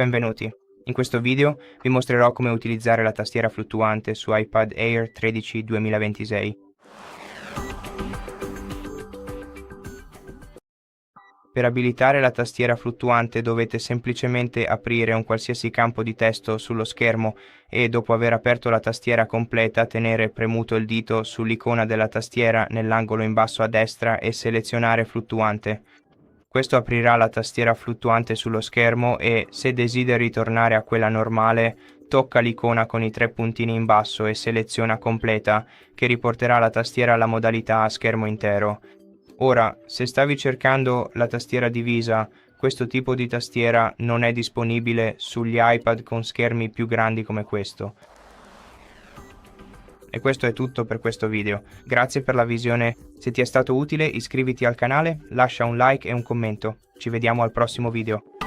Benvenuti. In questo video vi mostrerò come utilizzare la tastiera fluttuante su iPad Air 13 2026. Per abilitare la tastiera fluttuante dovete semplicemente aprire un qualsiasi campo di testo sullo schermo e dopo aver aperto la tastiera completa tenere premuto il dito sull'icona della tastiera nell'angolo in basso a destra e selezionare fluttuante. Questo aprirà la tastiera fluttuante sullo schermo e, se desideri tornare a quella normale, tocca l'icona con i tre puntini in basso e seleziona completa, che riporterà la tastiera alla modalità a schermo intero. Ora, se stavi cercando la tastiera divisa, questo tipo di tastiera non è disponibile sugli iPad con schermi più grandi come questo. E questo è tutto per questo video. Grazie per la visione. Se ti è stato utile iscriviti al canale, lascia un like e un commento. Ci vediamo al prossimo video.